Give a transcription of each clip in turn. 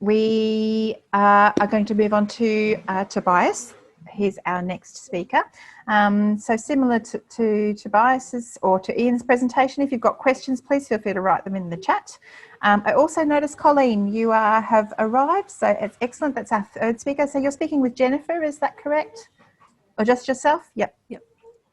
We are going to move on to Tobias. He's our next speaker. So similar to Tobias's or to Ian's presentation, if you've got questions, please feel free to write them in the chat. I also noticed, Colleen, you have arrived, so it's excellent. That's our third speaker. So you're speaking with Jennifer, is that correct? Or just yourself? Yep.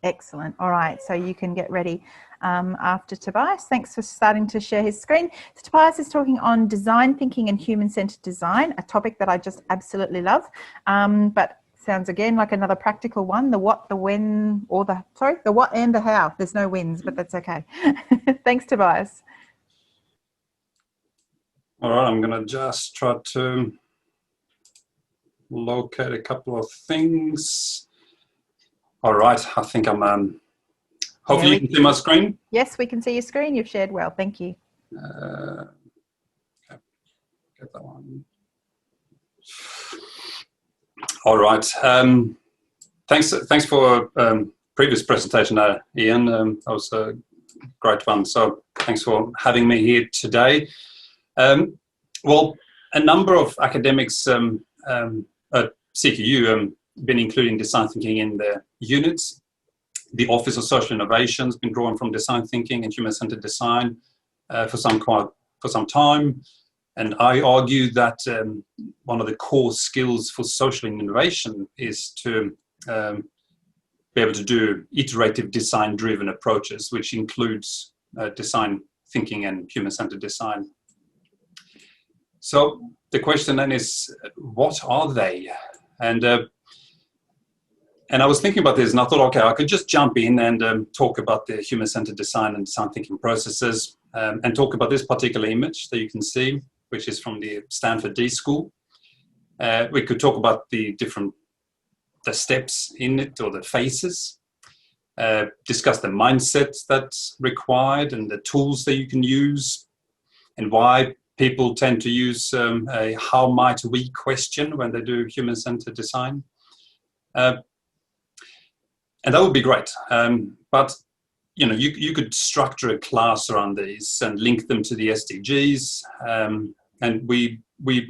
Excellent. All right, so you can get ready after Tobias. Thanks for starting to share his screen. So Tobias is talking on design thinking and human-centered design, a topic that I just absolutely love, but sounds again like another practical one, the what, the when, or the what and the how. There's no wins, but that's okay. Thanks, Tobias. All right, I'm going to just try to locate a couple of things. All right, I think I'm, hopefully you can see my screen. Yes, we can see your screen. You've shared well, thank you. Okay. Get that one. All right, thanks for previous presentation, Ian. That was a great one, so thanks for having me here today. Well, a number of academics at CQU been including design thinking in their units. The Office of Social Innovation has been drawn from design thinking and human-centered design for some time. And I argue that one of the core skills for social innovation is to be able to do iterative design-driven approaches, which includes design thinking and human-centered design. So the question then is, what are they? And I was thinking about this and I thought, okay, I could just jump in and talk about the human-centered design and design thinking processes and talk about this particular image that you can see, which is from the Stanford D School. We could talk about the steps in it or the phases, discuss the mindset that's required and the tools that you can use and why people tend to use a how might we question when they do human-centered design. And that would be great. But you know, you could structure a class around these and link them to the SDGs. And we're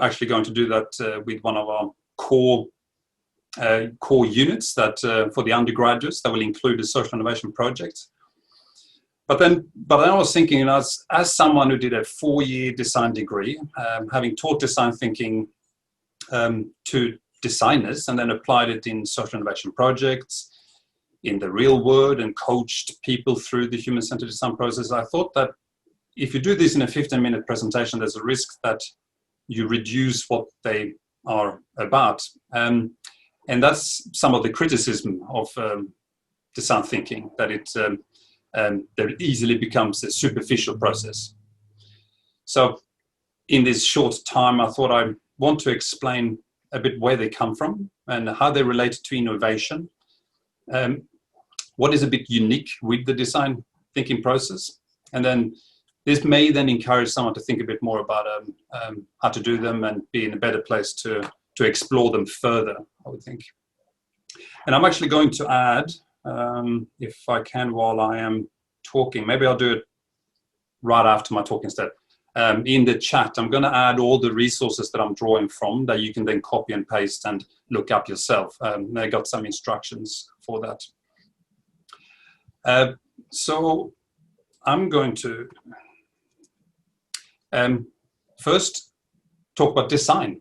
actually going to do that with one of our core units that for the undergraduates that will include a social innovation project. But I was thinking, as someone who did a 4-year design degree, having taught design thinking to designers and then applied it in social innovation projects in the real world and coached people through the human-centered design process, I thought that if you do this in a 15-minute presentation, there's a risk that you reduce what they are about. And that's some of the criticism of design thinking, that it easily becomes a superficial process. So in this short time, I thought I want to explain a bit where they come from and how they relate to innovation. What is a bit unique with the design thinking process, and then this may then encourage someone to think a bit more about how to do them and be in a better place to explore them further, I would think. And I'm actually going to add, if I can while I am talking, maybe I'll do it right after my talk instead. In the chat, I'm going to add all the resources that I'm drawing from that you can then copy and paste and look up yourself. I got some instructions for that. So I'm going to first talk about design,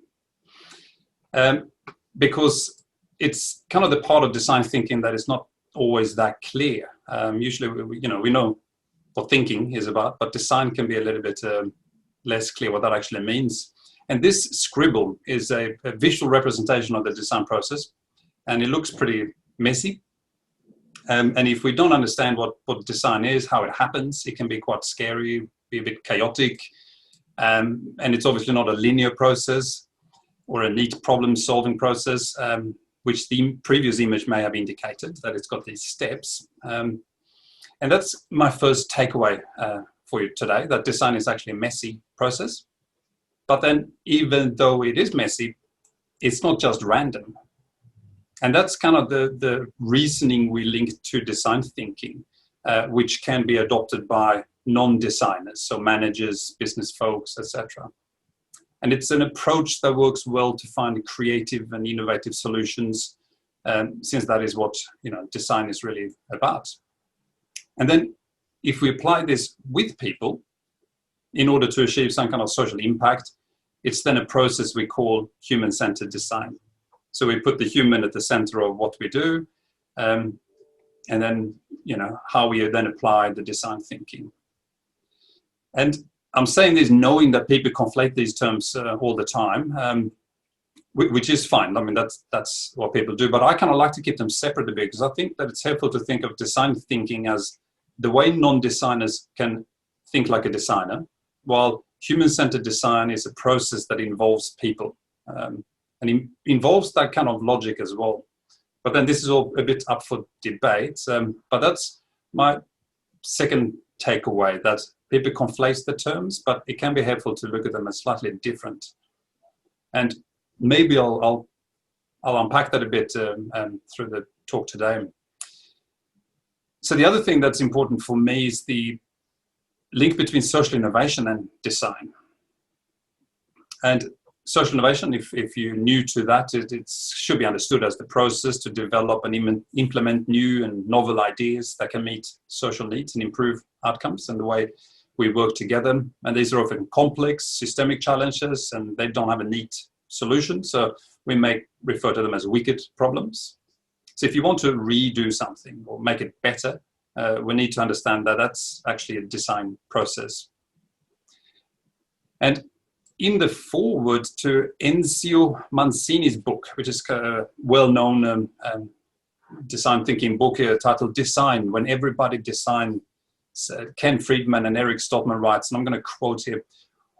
because it's kind of the part of design thinking that is not always that clear. Usually, we know what thinking is about, but design can be a little bit less clear what that actually means. And this scribble is a visual representation of the design process, and it looks pretty messy. And if we don't understand what design is, how it happens, it can be quite scary, be a bit chaotic. And it's obviously not a linear process or a neat problem-solving process, which the previous image may have indicated, that it's got these steps. And that's my first takeaway for you today, that design is actually a messy process. But then even though it is messy, it's not just random. And that's kind of the reasoning we link to design thinking, which can be adopted by non-designers, so managers, business folks, etc. And it's an approach that works well to find creative and innovative solutions, since that is what design is really about. And then if we apply this with people in order to achieve some kind of social impact, it's then a process we call human-centered design. So we put the human at the center of what we do, and then how we then apply the design thinking. And I'm saying this knowing that people conflate these terms all the time, which is fine. I mean, that's what people do. But I kind of like to keep them separate a bit, because I think that it's helpful to think of design thinking as the way non-designers can think like a designer, while human-centered design is a process that involves people, and involves that kind of logic as well. But then this is all a bit up for debate. But that's my second takeaway, that people conflate the terms, but it can be helpful to look at them as slightly different. And maybe I'll unpack that a bit through the talk today. So the other thing that's important for me is the link between social innovation and design. And social innovation, if you're new to that, it should be understood as the process to develop and implement new and novel ideas that can meet social needs and improve outcomes and the way we work together. And these are often complex, systemic challenges, and they don't have a neat solution. So we may refer to them as wicked problems. So if you want to redo something or make it better, we need to understand that that's actually a design process. And in the foreword to Enzio Mancini's book, which is a well-known design thinking book titled Design, When Everybody Designs, Ken Friedman and Eric Stoltman writes, and I'm going to quote here,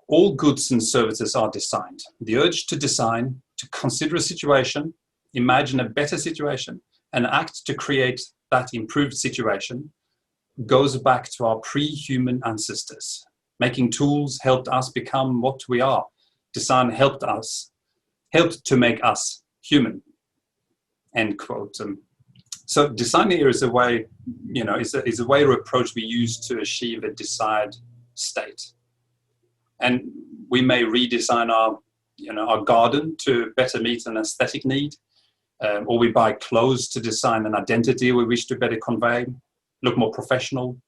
"All goods and services are designed. The urge to design, to consider a situation, imagine a better situation, and act to create that improved situation goes back to our pre-human ancestors. Making tools helped us become what we are. Design helped to make us human." End quote. So design here is a way, is a way or approach we use to achieve a desired state. And we may redesign our garden to better meet an aesthetic need, or we buy clothes to design an identity we wish to better convey, look more professional,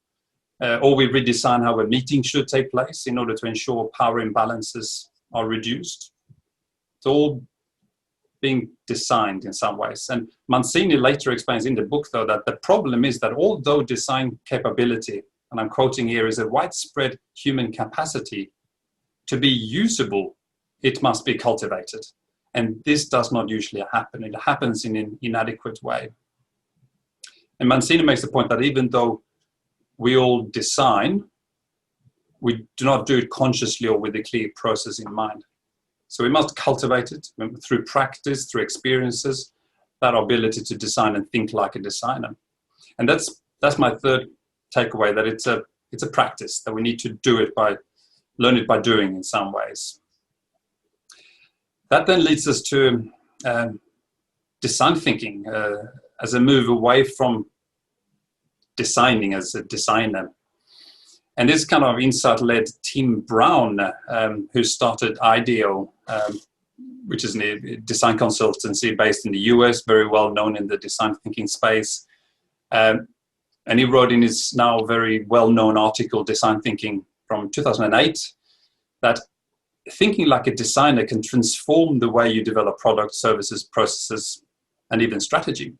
or we redesign how a meeting should take place in order to ensure power imbalances are reduced. It's all being designed in some ways. And Mancini later explains in the book, though, that the problem is that although design capability, and I'm quoting here, is a widespread human capacity, to be usable, it must be cultivated. And this does not usually happen. It happens in an inadequate way. And Mancini makes the point that even though we all design, we do not do it consciously or with a clear process in mind. So we must cultivate it through practice, through experiences, that ability to design and think like a designer. And that's my third takeaway, that it's a practice, that we need to learn it by doing in some ways. That then leads us to design thinking as a move away from designing as a designer. And this kind of insight led Tim Brown, who started IDEO, which is a design consultancy based in the US, very well known in the design thinking space. And he wrote in his now very well-known article, Design Thinking, from 2008, that thinking like a designer can transform the way you develop products, services, processes, and even strategy.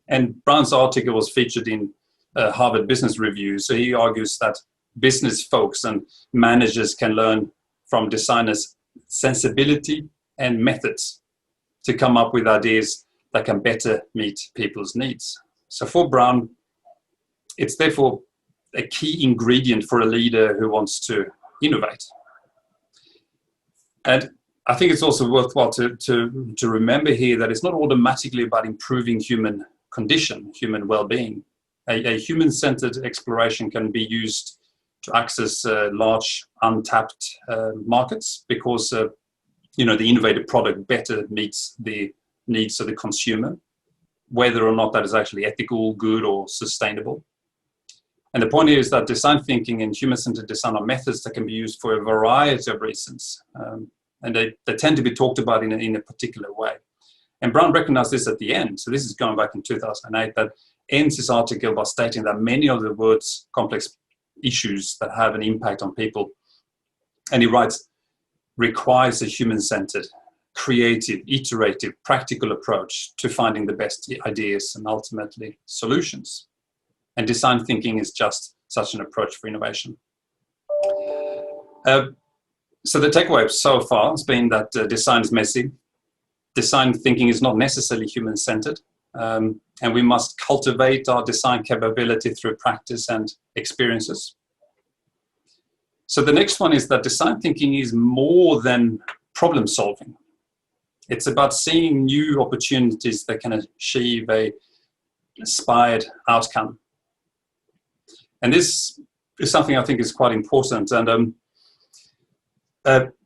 And Brown's article was featured in Harvard Business Review. So he argues that business folks and managers can learn from designers' sensibility and methods to come up with ideas that can better meet people's needs. So for Brown, it's therefore a key ingredient for a leader who wants to innovate. And I think it's also worthwhile to remember here that it's not automatically about improving human condition, human well-being. A human-centered exploration can be used to access large untapped markets because the innovative product better meets the needs of the consumer, whether or not that is actually ethical, good, or sustainable. And the point here is that design thinking and human-centered design are methods that can be used for a variety of reasons. And they tend to be talked about in a particular way. And Brown recognized this at the end. So this is going back in 2008, that ends his article by stating that many of the world's complex issues that have an impact on people, and he writes, requires a human-centered, creative, iterative, practical approach to finding the best ideas and ultimately solutions. And design thinking is just such an approach for innovation. So the takeaway so far has been that design is messy. Design thinking is not necessarily human-centered. And we must cultivate our design capability through practice and experiences. So the next one is that design thinking is more than problem solving. It's about seeing new opportunities that can achieve an aspired outcome. And this is something I think is quite important. And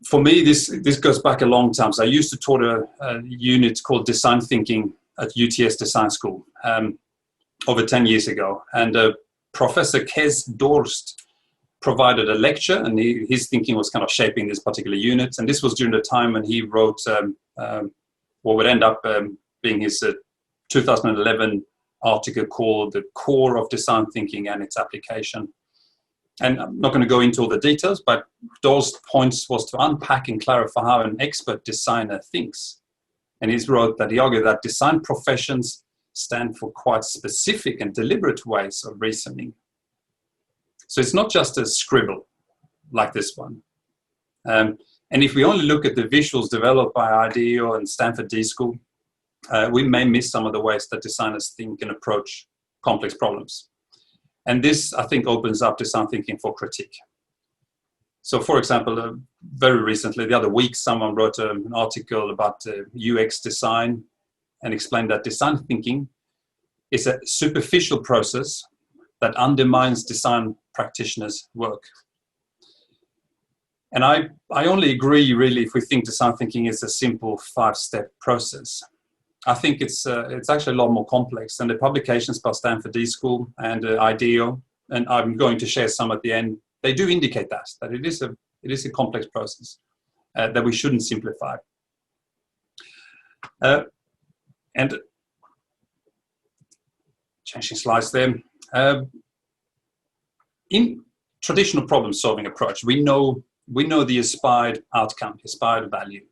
for me, this goes back a long time. So I used to taught a unit called Design Thinking at UTS Design School over 10 years ago. And Professor Kes Dorst provided a lecture, and his thinking was kind of shaping this particular unit. And this was during the time when he wrote what would end up being his 2011 article called The Core of Design Thinking and Its Application. And I'm not going to go into all the details, but Dorst's points was to unpack and clarify how an expert designer thinks. And he wrote that he argued that design professions stand for quite specific and deliberate ways of reasoning. So it's not just a scribble like this one. And if we only look at the visuals developed by IDEO and Stanford D School, we may miss some of the ways that designers think and approach complex problems. And this, I think, opens up design thinking for critique. So, for example, very recently, the other week, someone wrote an article about UX design and explained that design thinking is a superficial process that undermines design practitioners' work. And I only agree, really, if we think design thinking is a simple 5-step process. I think it's actually a lot more complex, and the publications by Stanford D School and IDEO, and I'm going to share some at the end, they do indicate that it is a complex process that we shouldn't simplify. And changing slides there. In traditional problem-solving approach, we know the aspired outcome, aspired value,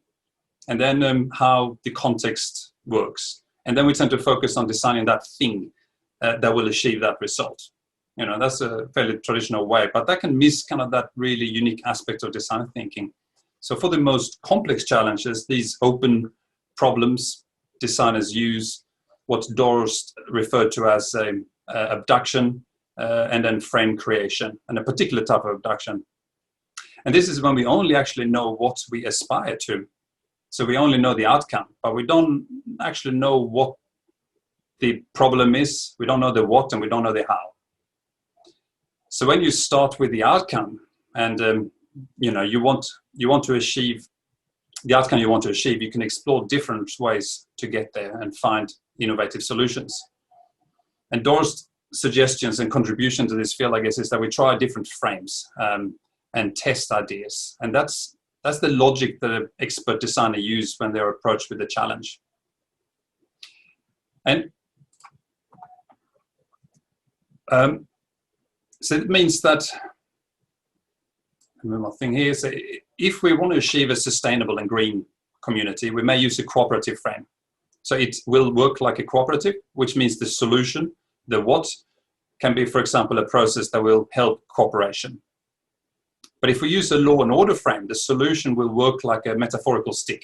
and then how the context works. And then we tend to focus on designing that thing that will achieve that result. You know, that's a fairly traditional way, but that can miss kind of that really unique aspect of design thinking. So for the most complex challenges, these open problems, designers use what Dorst referred to as abduction and then frame creation, and a particular type of abduction. And this is when we only actually know what we aspire to. So we only know the outcome, but we don't actually know what the problem is. We don't know the what, and we don't know the how. So when you start with the outcome, and you want to achieve the outcome you want to achieve, you can explore different ways to get there and find innovative solutions. And Dorst's suggestions and contribution to this field, I guess, is that we try different frames and test ideas, and that's the logic that an expert designer uses when they're approached with a challenge. And so it means that, my thing here, so if we want to achieve a sustainable and green community, we may use a cooperative frame. So it will work like a cooperative, which means the solution, the what, can be, for example, a process that will help cooperation. But if we use a law and order frame, the solution will work like a metaphorical stick.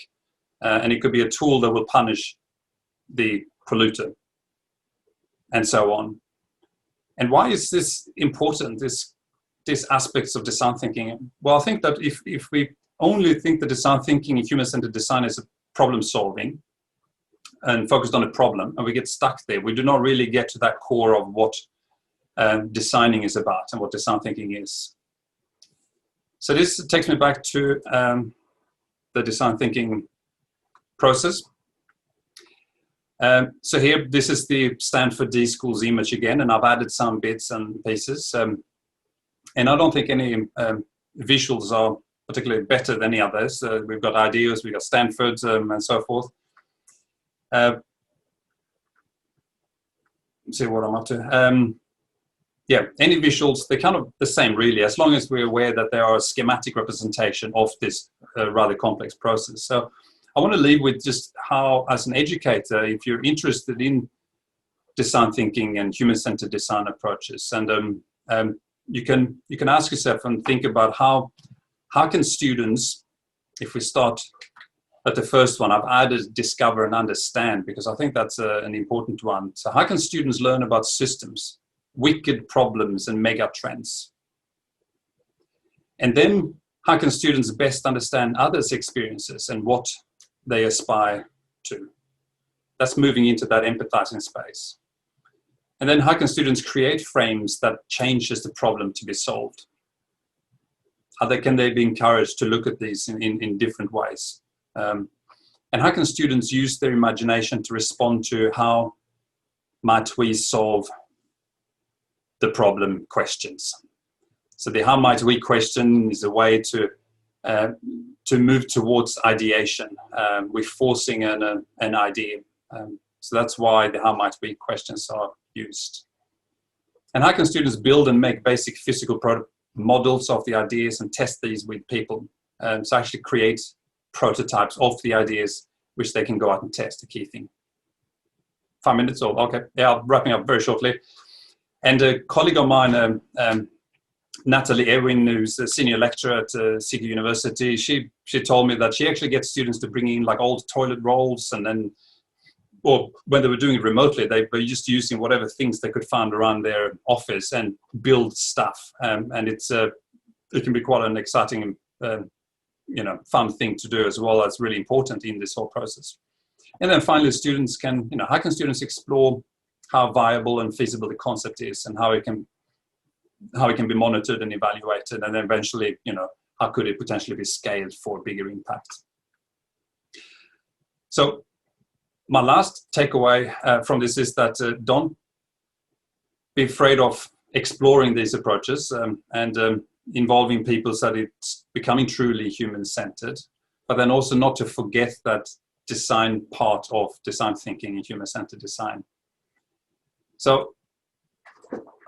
And it could be a tool that will punish the polluter, and so on. And why is this important, these aspects of design thinking? Well, I think that if we only think that design thinking and human-centered design is problem solving and focused on a problem, and we get stuck there, we do not really get to that core of what designing is about and what design thinking is. So this takes me back to the design thinking process. So here, this is the Stanford D Schools image again, and I've added some bits and pieces. And I don't think any visuals are particularly better than the others. We've got ideas, we've got Stanford, and so forth. See what I'm up to. Yeah, any visuals, they're kind of the same really, as long as we're aware that there are a schematic representation of this rather complex process. So I want to leave with just how, as an educator, if you're interested in design thinking and human-centered design approaches, and you can ask yourself and think about how can students, if we start at the first one, I've added discover and understand, because I think that's an important one. So how can students learn about systems, wicked problems, and mega trends? And then how can students best understand others' experiences and what they aspire to? That's moving into that empathizing space. And then how can students create frames that changes the problem to be solved? Can they be encouraged to look at these in different ways? And how can students use their imagination to respond to how might we solve the problem questions? So the how might we question is a way to move towards ideation. We're forcing an idea. So that's why the how might we questions are used. And how can students build and make basic physical models of the ideas and test these with people? So actually create prototypes of the ideas which they can go out and test, the key thing. 5 minutes or okay, yeah, I'm wrapping up very shortly. And a colleague of mine, Natalie Ewing, who's a senior lecturer at CQUniversity, she told me that she actually gets students to bring in like old toilet rolls, and then, or when they were doing it remotely, they were just using whatever things they could find around their office and build stuff. And it can be quite an exciting, fun thing to do as well. That's really important in this whole process. And then finally, students can, how can students explore how viable and feasible the concept is, and how it can be monitored and evaluated, and then eventually, how could it potentially be scaled for bigger impact? So my last takeaway from this is that don't be afraid of exploring these approaches and involving people so that it's becoming truly human-centered, but then also not to forget that design part of design thinking and human-centered design. So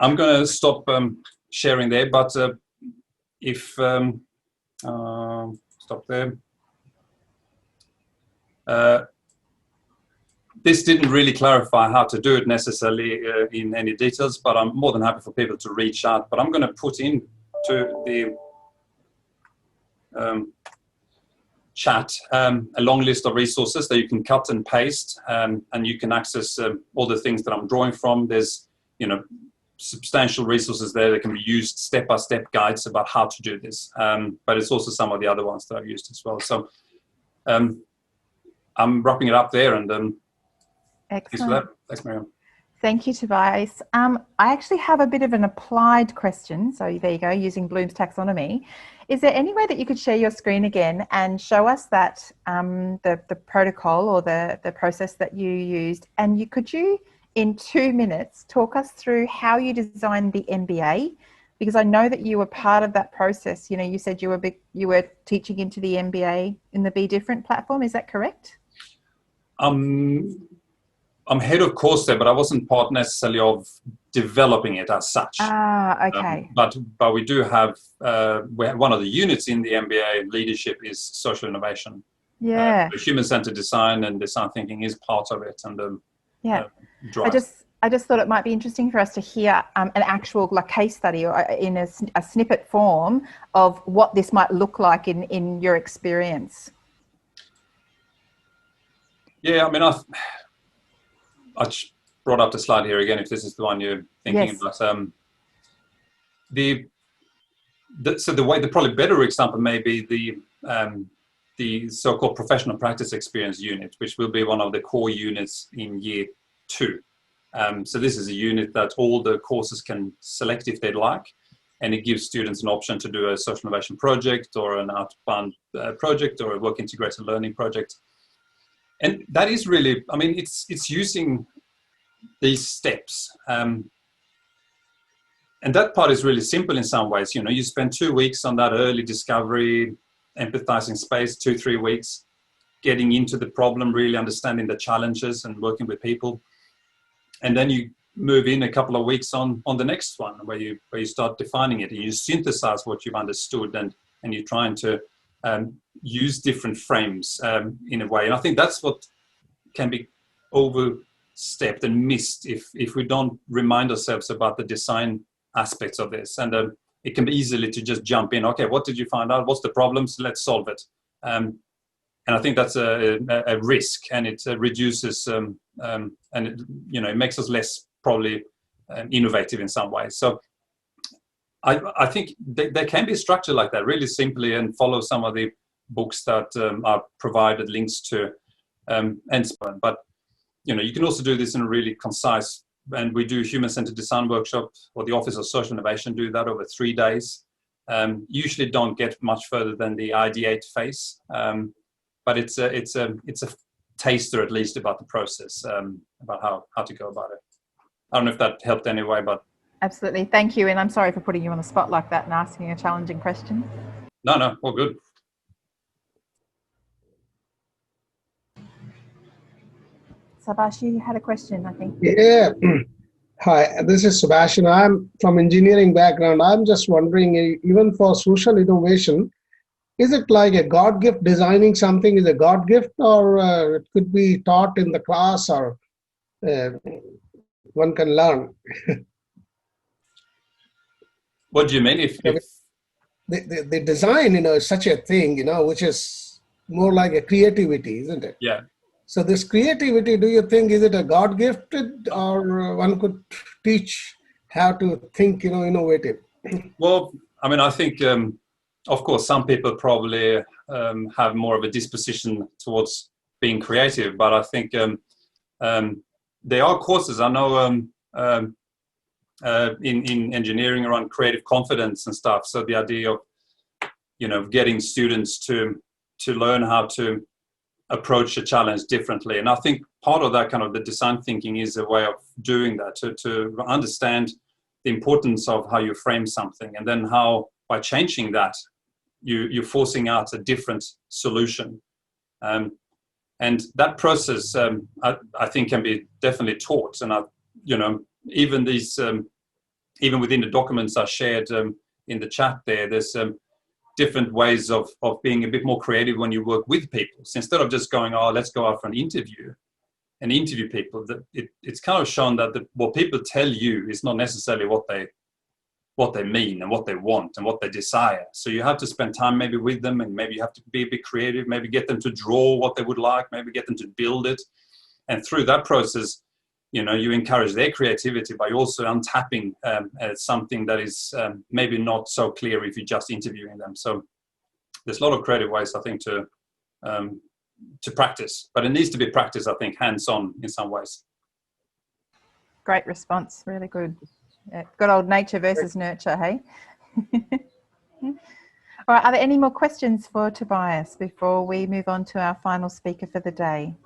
I'm going to stop sharing there, but if stop there. This didn't really clarify how to do it necessarily in any details, but I'm more than happy for people to reach out. But I'm going to put into the chat a long list of resources that you can cut and paste, and you can access all the things that I'm drawing from. There's substantial resources there that can be used, step-by-step guides about how to do this, but it's also some of the other ones that I've used as well. So I'm wrapping it up there, and thanks for that. Thanks, Miriam. Thank you, Tobias. I actually have a bit of an applied question. So there you go, using Bloom's taxonomy. Is there any way that you could share your screen again and show us that the protocol or the process that you used? And could you, in 2 minutes, talk us through how you designed the MBA? Because I know that you were part of that process. You said you were teaching into the MBA in the Be Different platform. Is that correct? I'm head of course there, but I wasn't part necessarily of developing it as such. Ah, okay. But we do have one of the units in the MBA leadership is social innovation. Yeah. Human-centered design and design thinking is part of it, and yeah. I just thought it might be interesting for us to hear an actual case study or in a snippet form of what this might look like in your experience. Yeah, I mean, I brought up the slide here again, if this is the one you're thinking about. So the probably better example may be the so-called professional practice experience unit, which will be one of the core units in year 2. So this is a unit that all the courses can select if they'd like, and it gives students an option to do a social innovation project or an outbound project or a work integrated learning project. And that is really, I mean, it's using these steps. And that part is really simple in some ways. You know, you spend 2 weeks on that early discovery, empathizing space, 2-3 weeks, getting into the problem, really understanding the challenges and working with people. And then you move in a couple of weeks on the next one where you start defining it, and you synthesize what you've understood, and you're trying to use different frames in a way. And I think that's what can be overstepped and missed if we don't remind ourselves about the design aspects of this. And it can be easily to just jump in. Okay, what did you find out? What's the problems? Let's solve it. And I think that's a risk, and it reduces and it, you know, it makes us less probably innovative in some ways. So I think there can be a structure like that, really simply, and follow some of the books that are provided links to, and so on. But you know, you can also do this in a really concise. And we do human-centered design workshop, or the Office of Social Innovation do that over 3 days. Usually don't get much further than the ideate phase, but it's a taster at least about the process, about how to go about it. I don't know if that helped anyway, but absolutely, thank you. And I'm sorry for putting you on the spot like that and asking a challenging question. No, all good. Subhash, you had a question, I think. Yeah. Hi, this is Sebastian. I'm from engineering background. I'm just wondering, even for social innovation, is it like a God gift? Designing something is a God gift, or it could be taught in the class, or one can learn? What do you mean? If the design, is such a thing, which is more like a creativity, isn't it? Yeah. So this creativity, do you think, is it a God gifted, or one could teach how to think, innovative? Well, I mean, I think, of course, some people probably have more of a disposition towards being creative, but I think there are courses, I know, in engineering around creative confidence and stuff. So the idea of, getting students to learn how to approach a challenge differently. And I think part of that kind of the design thinking is a way of doing that, to understand the importance of how you frame something, and then how by changing that, you're forcing out a different solution. And that process, I think, can be definitely taught. And even these, even within the documents I shared in the chat there's different ways of being a bit more creative when you work with people. So instead of just going, let's go out for an interview and interview people, that it's kind of shown that what people tell you is not necessarily what they mean and what they want and what they desire. So you have to spend time maybe with them, and maybe you have to be a bit creative, maybe get them to draw what they would like, maybe get them to build it. And through that process, you encourage their creativity by also untapping something that is maybe not so clear if you're just interviewing them. So there's a lot of creative ways, I think, to practice, but it needs to be practice, I think, hands-on in some ways. Great response, really good. Yeah, good old nature versus nurture, hey? All right, are there any more questions for Tobias before we move on to our final speaker for the day?